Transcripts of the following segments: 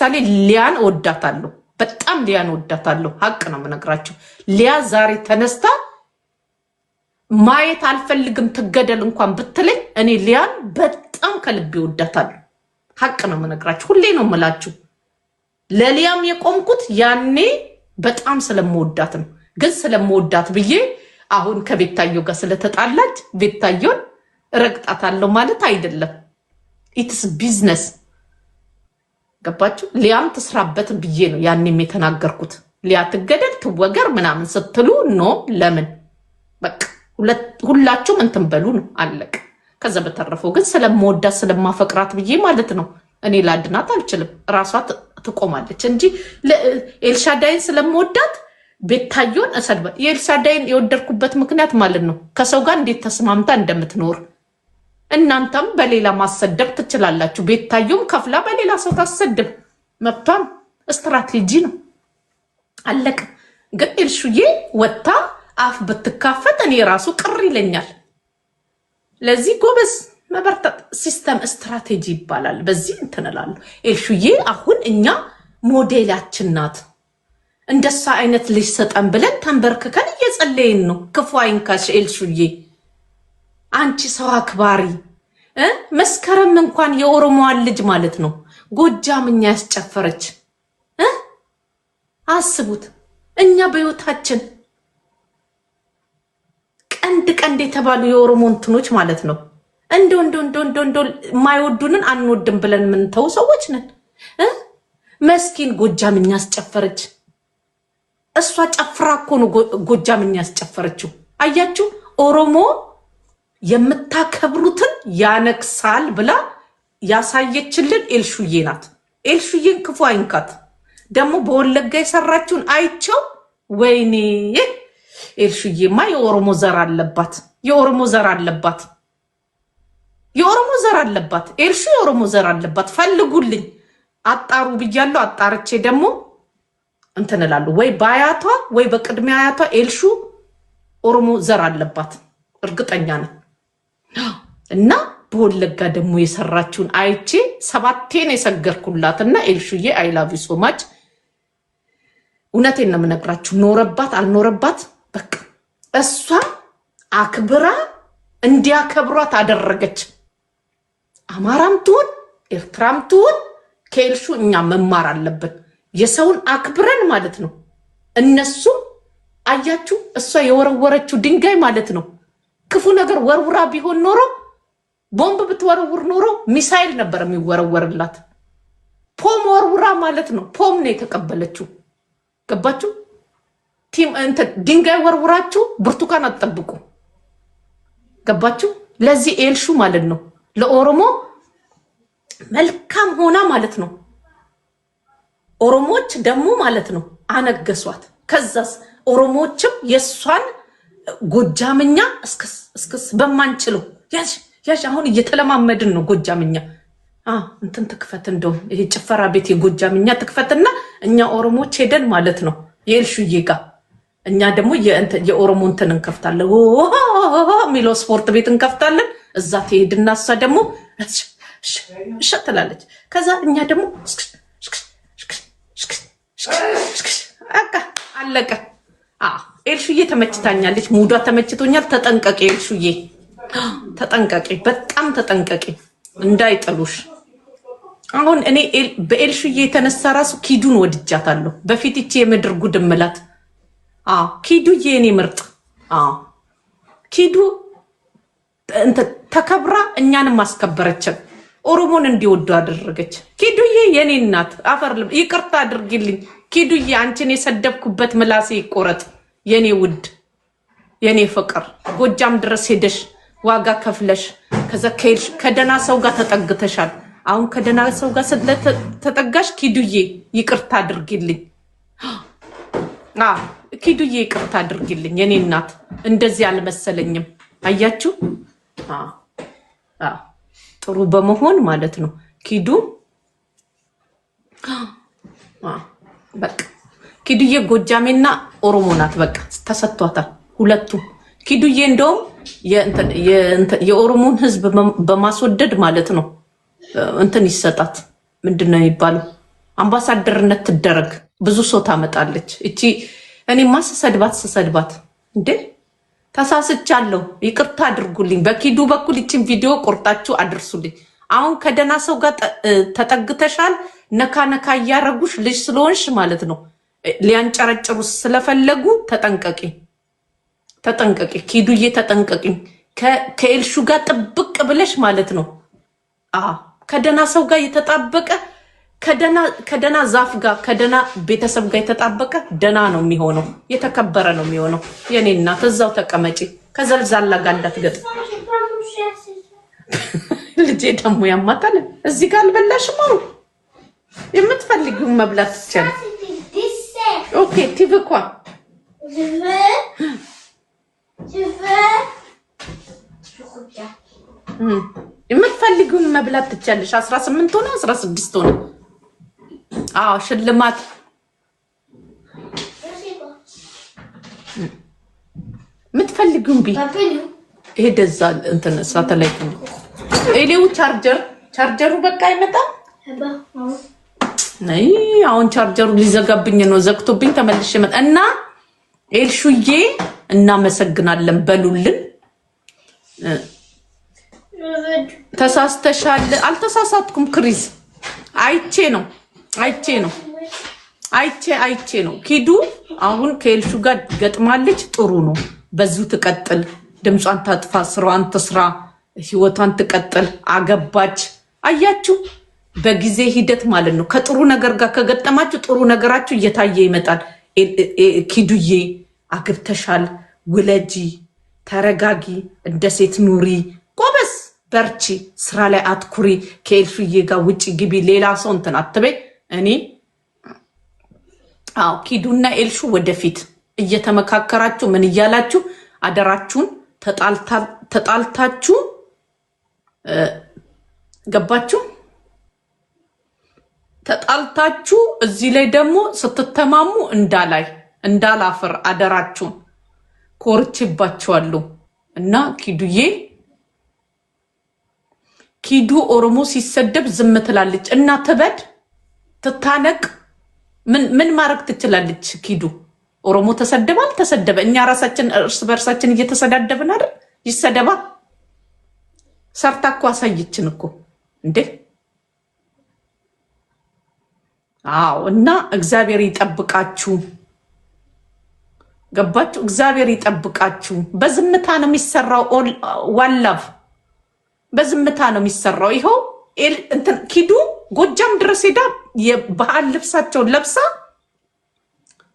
ታሌ ሊያን ወዳታለሁ በጣም ሊያን ወዳታለሁ ሀቅ ነው የምነግራችሁ ሊያ ዛሬ ተነስታ ማየት አልፈልግም ትገደል እንኳን ብትለኝ እኔ ሊያን በጣም ከልቤ ወዳታለሁ ሀቅ ነው የምነግራችሁ ሁሌ ነው የምላችሁ ለሊያም የቆምኩት ያኔ በጣም ስለምወዳት ነው ግን ስለምወዳት ብዬ አሁን ከቤታዮ ጋር ስለተጣላች ቤታዮን ረግጣታለሁ ማለት አይደለም ኢትስ ቢዝነስ ገባችሁ ሊያም ተስራበት ብዬ ነው ያኔም የተናገርኩት ሊያ ትገደል ትወገር ምናምን ስትሉ ኖ ለምን በቃ ሁላችሁም እንትን በሉ ነው አለቀ ከዛ በተረፈው ግን ስለምወዳት ስለማፈቅራት ብዬ ማለት ነው እኔ ላድናት አልችልም ራሷ ትቆማለች እንጂ ኤልሻዳይን ስለምወዳት ቤታዮን አሰድባ የኤልሻዳይን የወደድኩበት ምክንያት ማለት ነው ከሰው ጋር እንዴት ተስማምታ እንደምትኖር እናንተም በሌላ ማሰደብ ትችላላችሁ ቤታዮም ከፍላ በሌላ ሰው ታሰደብ መብቷን ስትራቴጂ ነው አለቀ ግን ኤልሹዬ ወጣ አፍ በትካፈት እኔ ራሱ ቅር ይለኛል ለዚህ ጎበዝ መበርታት ሲስተም ስትራቴጂ ይባላል በዚህ እንተናላሉ ኤልሹዬ አሁን እኛ ሞዴላችን ናት እንደሳ አይነት ልጅ ሰጠን ብለን ተንበርክከን እየጸለይን ነው ክፉ አይንካሽ ኤልሹዬ አንቺ ሰው አክባሪ መስከረም እንኳን የኦሮሞዋን ልጅ ማለት ነው ጎጃምኛ ያስጨፈረች አስቡት እኛ በህይወታችን ቀንድ የተባሉ የኦሮሞ እንትኖች ማለት ነው እንዶ ማይወዱንን አንወድም ብለን ምን ተው ሰዎች ነን መስኪን ጎጃምኛ ያስጨፈረች እሷ ጨፍራ እኮ ነው ጎጃምኛ ያስጨፈረችው አያችሁ ኦሮሞ የምታከብሩትን ያነክሳል ብላ ያሳየችልን ኤልሹዬ ናት ኤልሹዬን ክፉ አይንካት ደግሞ በወለጋ የሰራችውን አይቸው ወይኔ ኤልሹዬማ የኦሮሞ ዘር አለባት ኤልሹ የኦሮሞ ዘር አለባት ፈልጉልኝ አጣሩ ብያለሁ አጣርቼ ደግሞ እንትንላለሁ ወይ ባያቷ ወይ በቅድሚያ አያቷ ኤልሹ ኦሮሞ ዘር አለባት እርግጠኛ ነኝ እና በወለጋ ደግሞ የሰራችውን አይቼ 7 የሰገርኩላትና ኤልሹዬ አይ ላቭ ዩ ሶ ማች እውነቴን ነው የምነግራችሁ ኖረባት አልኖረባት በቃ እሷ አክብራ እንዲያከብሯት አደረገች አማራም ትሁን ኤርትራም ትሁን ከኤልሹ እኛ መማር አለብን የሰውን አክብረን ማለት ነው እነሱ አያችሁ እሷ የወረወረችው ድንጋይ ማለት ነው ክፉ ነገር ወርውራ ቢሆን ኖሮ ቦምብ ብትወረውር ኖሮ ሚሳኤል ነበር የሚወረወርላት ፖም ወርውራ ማለት ነው ፖም ነው የተቀበለችው ገባችሁ ቲም እንተ ድንጋይ ወርውራችሁ ብርቱካን አትጠብቁ ገባችሁ ለዚህ ኤልሹ ማለት ነው ለኦሮሞ መልካም ሆና ማለት ነው ኦሮሞች ደግሞ ማለት ነው አነገሷት ከዛስ ኦሮሞዎችም የሷን ጎጃምኛ እስከስ በማንችለው ያሽ አሁን እየተለማመድን ነው ጎጃምኛ እንትን ትክፈት እንደው ይሄ ጭፈራ ቤት የጎጃምኛ ትክፈትና እኛ ኦሮሞዎች ሄደን ማለት ነው የኤልሹዬ ጋር እኛ ደግሞ የኦሮሞ እንትን እንከፍታለን ሚሎ ስፖርት ቤት እንከፍታለን እዛ ትሄድና እሷ ደግሞ ሸትላለች ከዛ እኛ ደግሞ አቃ አለቀ ኤልሹዬ ተመችታኛለች ሙዷ ተመችቶኛል ተጠንቀቂ ኤልሹዬ ተጠንቀቂ በጣም ተጠንቀቂ እንዳይጥሉሽ አሁን እኔ በኤልሹዬ የተነሳ ራሱ ኪዱን ወድጃታለሁ በፊት እቺ የምድር ጉድ እምላት ኪዱዬ እኔ ምርጥ ኪዱ ተከብራ እኛንም ማስከበረችን ኦሮሞን እንዲወዱ አደረገች ኪዱዬ የኔ እናት አፈር ይቅርታ አድርጊልኝ ኪዱዬ አንቺን የሰደብኩበት ምላሴ ይቆረጥ የኔ ውድ የኔ ፍቅር ጎጃም ድረስ ሄደሽ ዋጋ ከፍለሽ ከዛ ከደና ሰው ጋር ተጠግተሻል አሁን ከደና ሰው ጋር ተጠጋሽ ኪዱዬ ይቅርታ አድርጊልኝ ኪዱዬ ይቅርታ አድርጊልኝ የኔ እናት እንደዚህ አልመሰለኝም አያችሁ ጥሩ በመሆን ማለት ነው ኪዱ በቃ ኪዱዬ ጎጃሜና ኦሮሞ ናት በቃ ተሰጥቷታል ሁለቱ ኪዱዬ እንደውም የኦሮሞን ህዝብ በማስወደድ ማለት ነው እንትን ይሰጣት ምንድነው የሚባለው አምባሳደርነት ትደረግ። ብዙ ሰው ታመጣለች እቺ። እኔማ ስሰድባት እንዴ ተሳስቻለሁ፣ ይቅርታ አድርጉልኝ። በኪዱ በኩል ይችን ቪዲዮ ቆርጣችሁ አድርሱልኝ። አሁን ከደና ሰው ጋር ተጠግተሻል፣ ነካ ነካ እያረጉሽ ልጅ ስለሆንሽ ማለት ነው ሊያንጨረጭሩ ስለፈለጉ ተጠንቀቂ ኪዱዬ ተጠንቀቂ። ከኤልሹ ጋር ጥብቅ ብለሽ ማለት ነው ከደና ሰው ጋር የተጣበቀ ከደና ዛፍ ጋር ከደና ቤተሰብ ጋር የተጣበቀ ደና ነው የሚሆነው፣ የተከበረ ነው የሚሆነው። የኔ እናት እዛው ተቀመጪ፣ ከዘልዛላ ጋር እንዳትገጥም። ልጄ ደግሞ ያማታል። እዚህ ጋር አልበላሽም? አሩ የምትፈልጊውን መብላት ትችያለሽ። ኦኬ ቲቪኳ የምትፈልጊውን መብላት ትችያለሽ። 18 ሆነ 16 ሆነ። ሽልማት የምትፈልጊውን ቢ ይሄ ደዛ እንትን ሳተላይት ነው። ኤሌው ቻርጀሩ በቃ አይመጣም። ነይ አሁን ቻርጀሩ ሊዘጋብኝ ነው። ዘግቶብኝ ተመልሼ መጣ እና ኤልሹዬ እናመሰግናለን በሉልን። ተሳስተሻል። አልተሳሳትኩም ክሪስ። አይቼ ነው። ኪዱ አሁን ከኤልሹ ጋር ገጥማለች። ጥሩ ነው። በዚሁ ትቀጥል። ድምጿን ታጥፋ፣ ስራዋን ትስራ፣ ህይወቷን ትቀጥል። አገባች። አያችሁ፣ በጊዜ ሂደት ማለት ነው። ከጥሩ ነገር ጋር ከገጠማችሁ ጥሩ ነገራችሁ እየታየ ይመጣል። ኪዱዬ አግብተሻል፣ ውለጂ፣ ተረጋጊ፣ እንደ ሴት ኑሪ፣ ጎበስ፣ በርቺ፣ ስራ ላይ አትኩሪ። ከኤልሹዬ ጋር ውጪ ግቢ፣ ሌላ ሰው እንትን አትበይ። እኔ ኪዱና ኤልሹ ወደፊት እየተመካከራችሁ ምን እያላችሁ አደራችሁን ተጣልታችሁ ገባችሁ? ተጣልታችሁ እዚህ ላይ ደግሞ ስትተማሙ እንዳላፍር አደራችሁን ኮርቼባችኋለሁ። እና ኪዱ ኦሮሞ ሲሰደብ ዝም ትላለች እና ትበድ ትታነቅ። ምን ማድረግ ትችላለች? ኪዱ ኦሮሞ ተሰደበ። እኛ ራሳችን እርስ በርሳችን እየተሰዳደብን አይደል? ይሰደባ። ሰርታ እኮ አሳየችን እኮ እንዴ። እና እግዚአብሔር ይጠብቃችሁ። ገባችሁ? እግዚአብሔር ይጠብቃችሁ። በዝምታ ነው የሚሰራው። ዋላቭ በዝምታ ነው የሚሰራው። ይኸው እንትን ኪዱ ጎጃም ድረስ ሄዳ የባህል ልብሳቸውን ለብሳ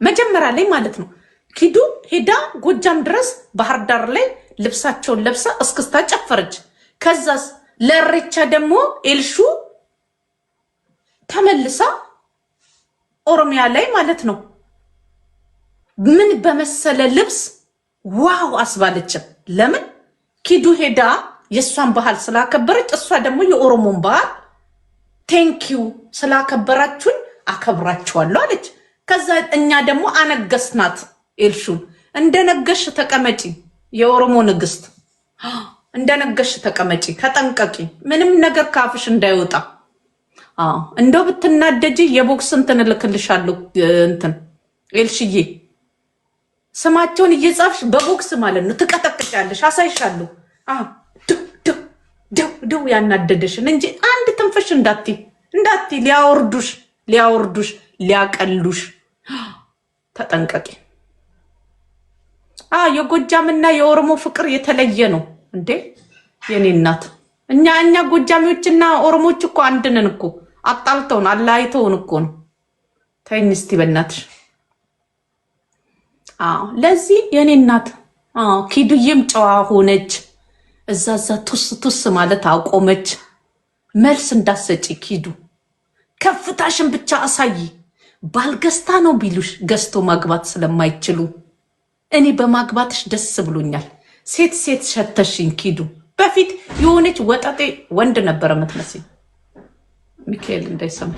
መጀመሪያ ላይ ማለት ነው። ኪዱ ሄዳ ጎጃም ድረስ ባህር ዳር ላይ ልብሳቸውን ለብሳ እስክስታ ጨፈረች። ከዛስ ለሬቻ ደግሞ ኤልሹ ተመልሳ ኦሮሚያ ላይ ማለት ነው ምን በመሰለ ልብስ ዋው አስባለች። ለምን? ኪዱ ሄዳ የእሷን ባህል ስላከበረች፣ እሷ ደግሞ የኦሮሞን ባህል ቴንኪዩ ስላከበራችሁን አከብራችኋለሁ አለች። ከዛ እኛ ደግሞ አነገስናት ኤልሹን። እንደነገሽ ተቀመጪ፣ የኦሮሞ ንግስት እንደነገሽ ተቀመጪ፣ ተጠንቀቂ፣ ምንም ነገር ካፍሽ እንዳይወጣ። እንደው ብትናደጂ የቦክስ እንትን እልክልሻለሁ። እንትን ኤልሽዬ ስማቸውን እየጻፍሽ በቦክስ ማለት ነው ትቀጠቅጫለሽ። አሳይሻለሁ። ደው ያናደደሽን እንጂ አንድ ትንፍሽ እንዳቲ ሊያወርዱሽ ሊያቀሉሽ። ተጠንቀቂ። የጎጃምና የኦሮሞ ፍቅር የተለየ ነው እንዴ የኔ እናት። እኛ ጎጃሚዎችና ኦሮሞች እኮ አንድ ነን እኮ። አጣልተውን አላይተውን እኮ ነው። ተይኝ እስቲ በእናትሽ። ለዚህ የኔ እናት ኪዱዬም ጨዋ ሆነች። እዛዛ ቱስ ማለት አቆመች። መልስ እንዳሰጪ ኪዱ፣ ከፍታሽን ብቻ አሳይ። ባልገዝታ ነው ቢሉሽ ገዝቶ ማግባት ስለማይችሉ እኔ በማግባትሽ ደስ ብሎኛል። ሴት ሸተሽኝ ኪዱ። በፊት የሆነች ወጠጤ ወንድ ነበረ የምትመስኝ። ሚካኤል እንዳይሰማ